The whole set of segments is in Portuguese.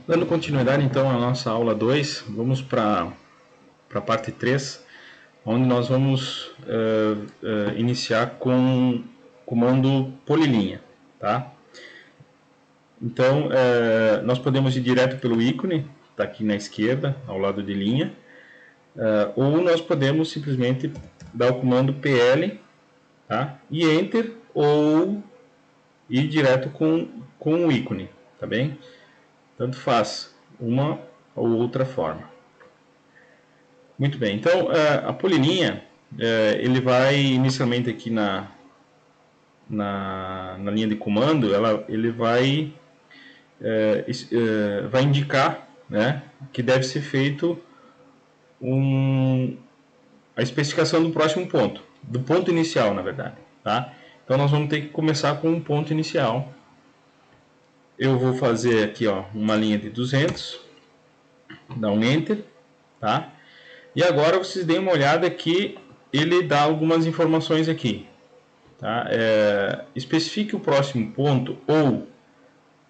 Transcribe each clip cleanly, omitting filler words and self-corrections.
Dando continuidade então à nossa aula 2, vamos para a parte 3, onde nós vamos iniciar com o comando polilinha, tá? Então, nós podemos ir direto pelo ícone, está aqui na esquerda, ao lado de linha, ou nós podemos simplesmente dar o comando PL, tá? E Enter, ou ir direto com o ícone, tá bem? Tanto faz, uma ou outra forma. Muito bem, então a polilinha, ele vai inicialmente aqui na linha de comando, ele vai indicar, né, que deve ser feito a especificação do próximo ponto, do ponto inicial, na verdade, tá? Então nós vamos ter que começar com um ponto inicial. Eu vou fazer aqui, ó, uma linha de 200, dar um Enter, tá? E agora vocês deem uma olhada que ele dá algumas informações aqui, tá? Especifique o próximo ponto, ou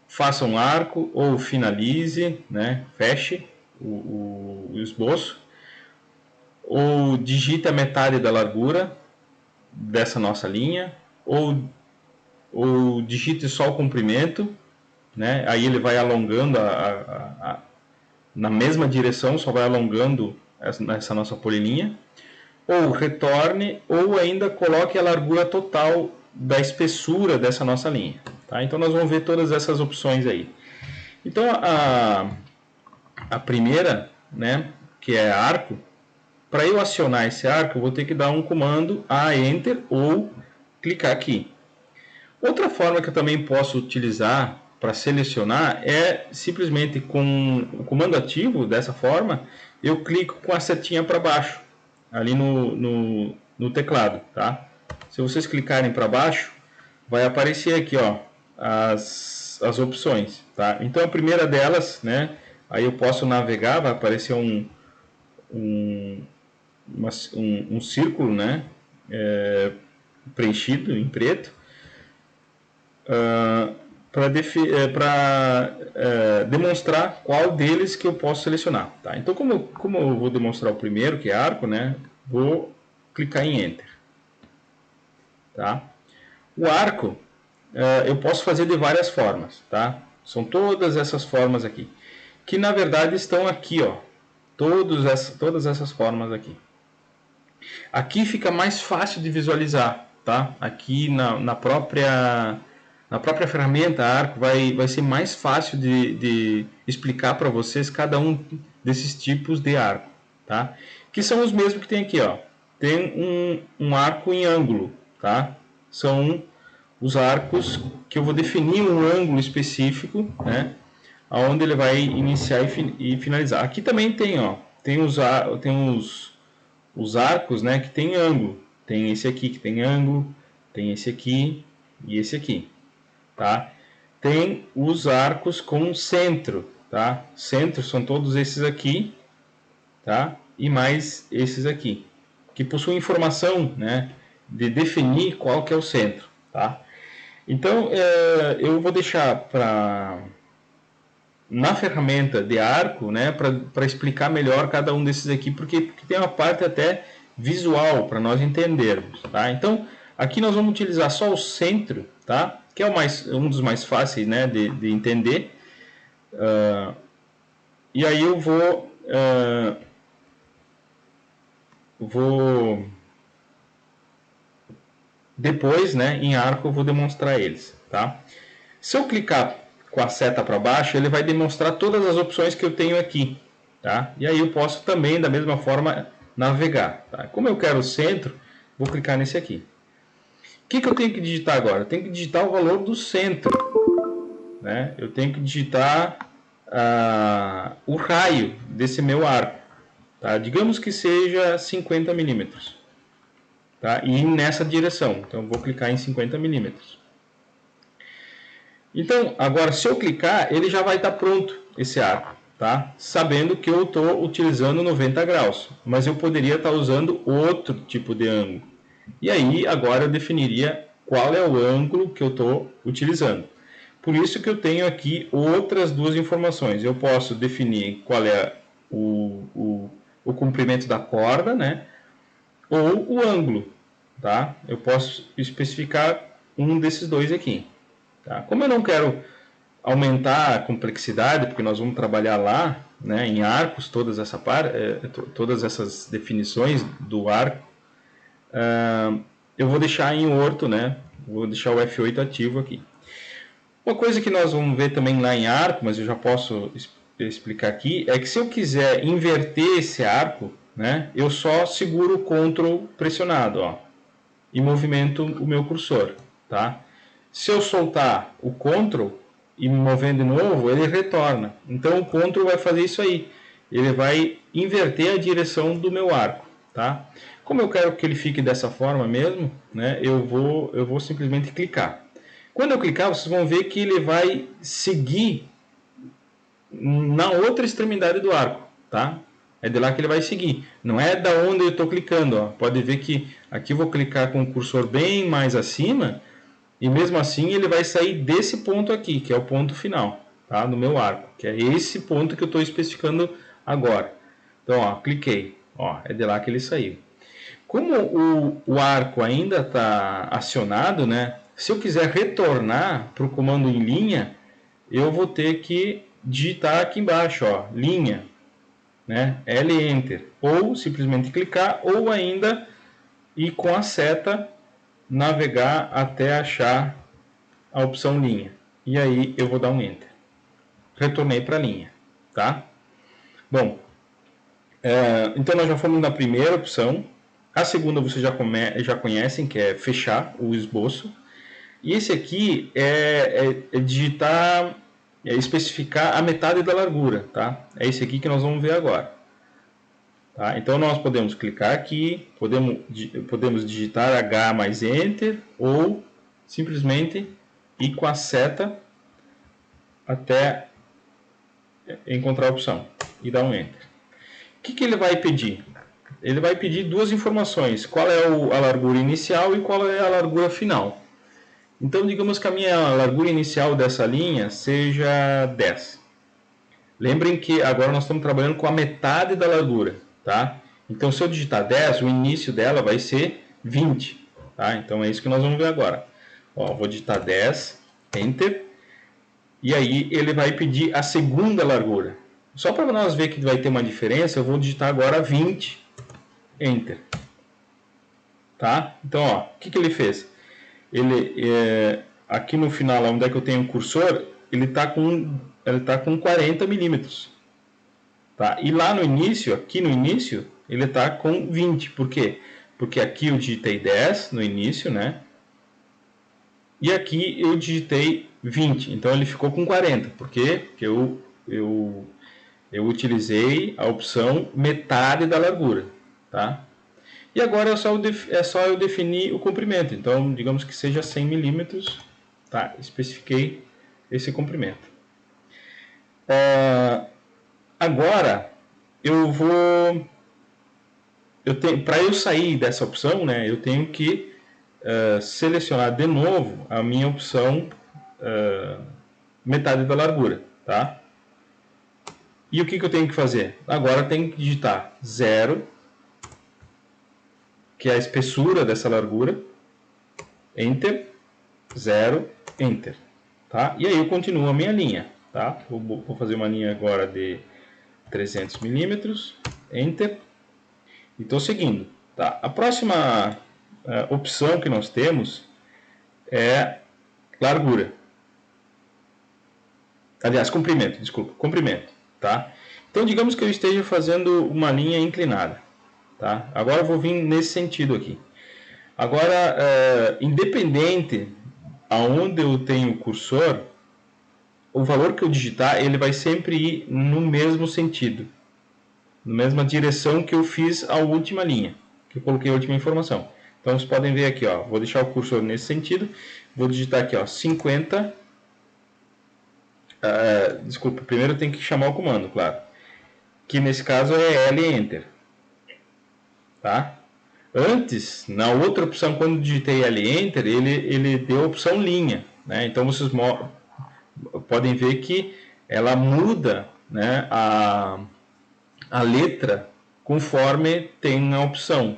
faça um arco, ou finalize, né? Feche o esboço, ou digite a metade da largura dessa nossa linha, ou digite só o comprimento, né? Aí ele vai alongando na mesma direção, só vai alongando essa nossa polilinha, ou retorne, ou ainda coloque a largura total da espessura dessa nossa linha, tá? Então nós vamos ver todas essas opções aí. Então a primeira, né, que é arco, para eu acionar esse arco eu vou ter que dar um comando a Enter ou clicar aqui. Outra forma que eu também posso utilizar para selecionar é simplesmente com o comando ativo, dessa forma, eu clico com a setinha para baixo, ali no teclado, tá? Se vocês clicarem para baixo, vai aparecer aqui, ó, as opções, tá? Então a primeira delas, né, aí eu posso navegar, vai aparecer um círculo, né, preenchido em preto, para demonstrar qual deles que eu posso selecionar, tá? Então, como eu vou demonstrar o primeiro, que é arco, né, vou clicar em Enter, tá? O arco eu posso fazer de várias formas, tá? São todas essas formas aqui, que na verdade estão aqui, ó, todas essas formas aqui. Aqui fica mais fácil de visualizar, tá? Aqui na própria ferramenta Arco vai ser mais fácil de explicar para vocês cada um desses tipos de arco, tá? Que são os mesmos que tem aqui, ó. Tem um arco em ângulo, tá? São os arcos que eu vou definir um ângulo específico, né? Onde ele vai iniciar e finalizar. Aqui também tem, ó, tem os arcos, né, que tem ângulo. Tem esse aqui que tem ângulo, tem esse aqui e esse aqui, tá? Tem os arcos com centro, tá? Centro são todos esses aqui, tá? E mais esses aqui, que possuem informação, né, de definir qual que é o centro, tá? Então, eu vou deixar na ferramenta de arco, né, para explicar melhor cada um desses aqui, porque tem uma parte até visual para nós entendermos, tá? Então, aqui nós vamos utilizar só o centro, tá? Que é um dos mais fáceis, né, de entender. E aí eu vou depois, né, em arco eu vou demonstrar eles, tá? Se eu clicar com a seta para baixo, ele vai demonstrar todas as opções que eu tenho aqui, tá? E aí eu posso também, da mesma forma, navegar, tá? Como eu quero o centro, vou clicar nesse aqui. O que eu tenho que digitar agora? Eu tenho que digitar o valor do centro, né? Eu tenho que digitar o raio desse meu arco, tá? Digamos que seja 50 milímetros, tá? E nessa direção, então eu vou clicar em 50 milímetros. Então, agora se eu clicar, ele já vai estar pronto, esse arco, tá? Sabendo que eu estou utilizando 90 graus, mas eu poderia estar usando outro tipo de ângulo. E aí, agora eu definiria qual é o ângulo que eu estou utilizando. Por isso que eu tenho aqui outras duas informações. Eu posso definir qual é o comprimento da corda, né? Ou o ângulo, tá? Eu posso especificar um desses dois aqui. Tá? Como eu não quero aumentar a complexidade, porque nós vamos trabalhar lá, né, em arcos, todas essas definições do arco, eu vou deixar em orto, né? Vou deixar o F8 ativo aqui. Uma coisa que nós vamos ver também lá em arco, mas eu já posso explicar aqui, é que se eu quiser inverter esse arco, né, eu só seguro o Ctrl pressionado, ó, e movimento o meu cursor, tá? Se eu soltar o Ctrl e me movendo de novo, ele retorna. Então o Ctrl vai fazer isso aí. Ele vai inverter a direção do meu arco, tá? Como eu quero que ele fique dessa forma mesmo, né, eu vou simplesmente clicar. Quando eu clicar, vocês vão ver que ele vai seguir na outra extremidade do arco, tá? É de lá que ele vai seguir. Não é da onde eu estou clicando, ó. Pode ver que aqui eu vou clicar com o cursor bem mais acima e mesmo assim ele vai sair desse ponto aqui, que é o ponto final, tá? Do meu arco, que é esse ponto que eu estou especificando agora. Então, ó, cliquei, ó, é de lá que ele saiu. Como o arco ainda está acionado, né? Se eu quiser retornar para o comando em linha, eu vou ter que digitar aqui embaixo, ó, linha, né? L Enter, ou simplesmente clicar, ou ainda ir com a seta navegar até achar a opção linha. E aí eu vou dar um Enter. Retornei para a linha, tá? Bom, então nós já fomos na primeira opção. A segunda vocês já conhecem, que é fechar o esboço. E esse aqui é digitar, especificar a metade da largura, tá? É esse aqui que nós vamos ver agora. Tá? Então nós podemos clicar aqui, podemos digitar H mais Enter ou simplesmente ir com a seta até encontrar a opção e dar um Enter. O que ele vai pedir? Ele vai pedir duas informações, qual é a largura inicial e qual é a largura final. Então digamos que a minha largura inicial dessa linha seja 10. Lembrem que agora nós estamos trabalhando com a metade da largura, tá? Então se eu digitar 10, o início dela vai ser 20, tá? Então é isso que nós vamos ver agora. Ó, vou digitar 10, Enter, e aí ele vai pedir a segunda largura. Só para nós ver que vai ter uma diferença, eu vou digitar agora 20, Enter. Tá? Então, ó, o que ele fez? Aqui no final, onde é que eu tenho o cursor, ele está com 40 milímetros. Tá? E lá no início, aqui no início, ele está com 20. Por quê? Porque aqui eu digitei 10 no início, né? E aqui eu digitei 20. Então ele ficou com 40. Por quê? Porque eu utilizei a opção metade da largura, tá? E agora é só eu definir o comprimento. Então, digamos que seja 100 milímetros, tá? Especifiquei esse comprimento. Agora, para eu sair dessa opção, né? Eu tenho que selecionar de novo a minha opção metade da largura, tá? E o que eu tenho que fazer? Agora eu tenho que digitar 0, que é a espessura dessa largura, Enter, 0, Enter, tá? E aí eu continuo a minha linha, tá? Vou fazer uma linha agora de 300 milímetros, Enter, e estou seguindo, tá? A próxima opção que nós temos é largura. Aliás, comprimento, desculpa, comprimento, tá? Então, digamos que eu esteja fazendo uma linha inclinada, tá? Agora eu vou vir nesse sentido aqui. Agora, independente aonde eu tenho o cursor, o valor que eu digitar, ele vai sempre ir no mesmo sentido, na mesma direção que eu fiz a última linha, que eu coloquei a última informação. Então, vocês podem ver aqui, ó, vou deixar o cursor nesse sentido, vou digitar aqui, ó, 50... desculpa, primeiro eu tenho que chamar o comando, claro. Que nesse caso é L Enter. Tá? Antes, na outra opção, quando digitei L Enter, ele deu a opção linha. Né? Então vocês podem ver que ela muda, né, a letra conforme tem a opção.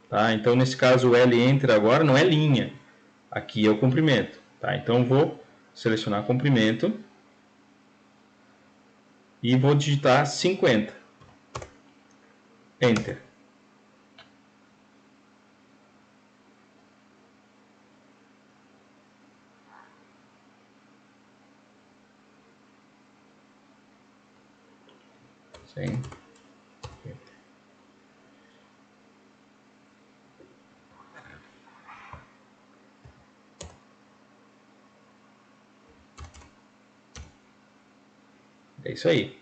Tá? Então, nesse caso, o L-Enter agora não é linha. Aqui é o comprimento. Tá? Então, vou selecionar comprimento e vou digitar 50. Enter. Sim. É isso aí,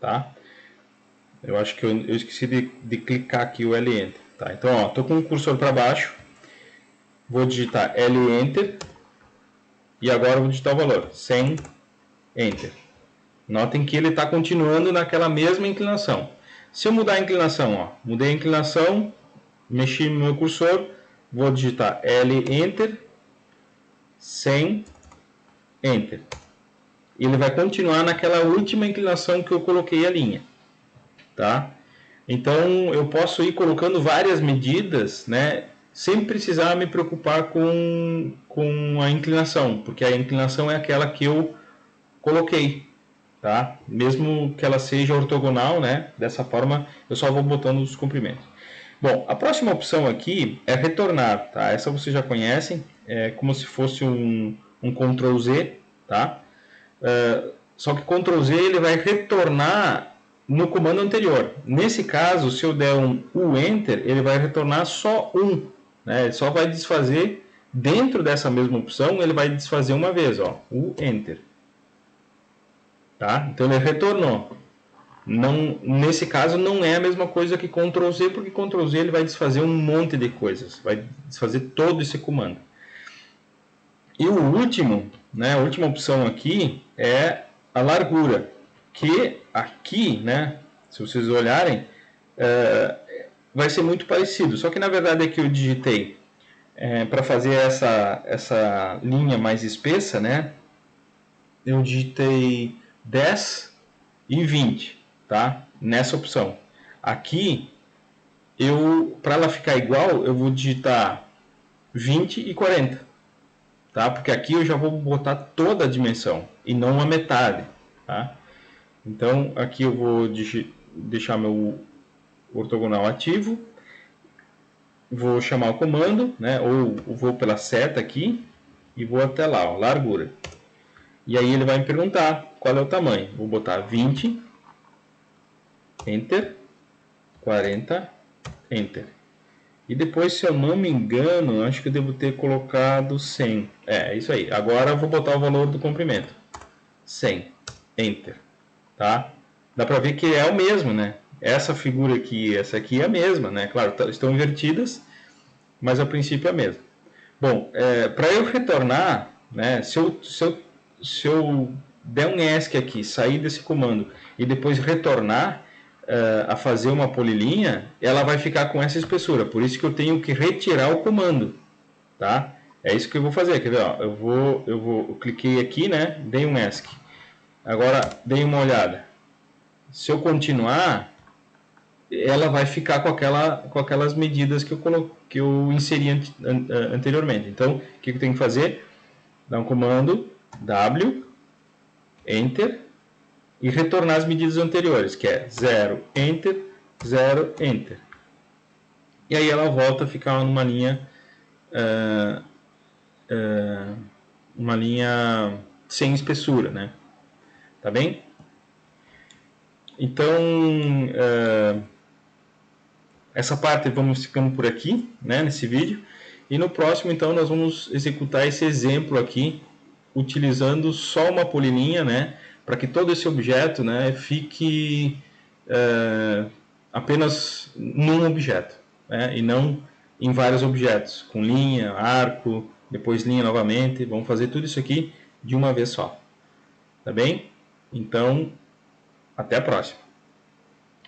tá? Eu acho que eu esqueci de clicar aqui o L-Enter. Tá? Então, ó, tô com o cursor para baixo, vou digitar L-Enter e agora eu vou digitar o valor, 100, Enter. Notem que ele está continuando naquela mesma inclinação. Se eu mudar a inclinação, ó, mudei a inclinação, mexi no meu cursor, vou digitar L-Enter, 100, Enter. Ele vai continuar naquela última inclinação que eu coloquei a linha. Tá? Então, eu posso ir colocando várias medidas, né, sem precisar me preocupar com a inclinação, porque a inclinação é aquela que eu coloquei. Tá? Mesmo que ela seja ortogonal, né, dessa forma eu só vou botando os comprimentos. Bom, a próxima opção aqui é retornar. Tá? Essa vocês já conhecem, é como se fosse um Ctrl Z, tá? Só que Ctrl Z ele vai retornar no comando anterior. Nesse caso, se eu der um U Enter, ele vai retornar só um. Né? Ele só vai desfazer dentro dessa mesma opção, ele vai desfazer uma vez, ó, U Enter. Tá? Então ele retornou. Não, nesse caso não é a mesma coisa que Ctrl Z, porque Ctrl Z ele vai desfazer um monte de coisas, vai desfazer todo esse comando. E o último, né, a última opção aqui é a largura, que aqui, né, se vocês olharem, vai ser muito parecido, só que na verdade aqui eu digitei para fazer essa linha mais espessa, né, eu digitei 10 e 20, tá? Nessa opção. Aqui, para ela ficar igual, eu vou digitar 20 e 40, tá? Porque aqui eu já vou botar toda a dimensão e não a metade, tá? Então, aqui eu vou deixar meu ortogonal ativo, vou chamar o comando, né? Ou vou pela seta aqui e vou até lá, ó, largura. E aí ele vai me perguntar qual é o tamanho. Vou botar 20, Enter, 40, Enter. E depois, se eu não me engano, acho que eu devo ter colocado 100. É isso aí. Agora eu vou botar o valor do comprimento. 100, Enter. Tá? Dá para ver que é o mesmo, né? Essa figura aqui e essa aqui é a mesma, né? Claro, estão invertidas, mas a princípio é a mesma. Bom, para eu retornar, né, se eu der um ESC aqui, sair desse comando e depois retornar a fazer uma polilinha, ela vai ficar com essa espessura. Por isso que eu tenho que retirar o comando. Tá? É isso que eu vou fazer. Quer ver? Ó, eu cliquei aqui, né, dei um ESC. Agora, dei uma olhada. Se eu continuar, ela vai ficar com aquelas medidas que eu inseri anteriormente. Então, o que eu tenho que fazer? Dar um comando W, Enter, e retornar as medidas anteriores, que é 0, Enter, 0, Enter. E aí ela volta a ficar numa linha uma linha sem espessura, né? Tá bem? Então, essa parte vamos ficando por aqui, né, nesse vídeo. E no próximo, então, nós vamos executar esse exemplo aqui, utilizando só uma polilinha, né, para que todo esse objeto, né, fique apenas num objeto, né, e não em vários objetos, com linha, arco, depois linha novamente. Vamos fazer tudo isso aqui de uma vez só. Tá bem? Então, até a próxima.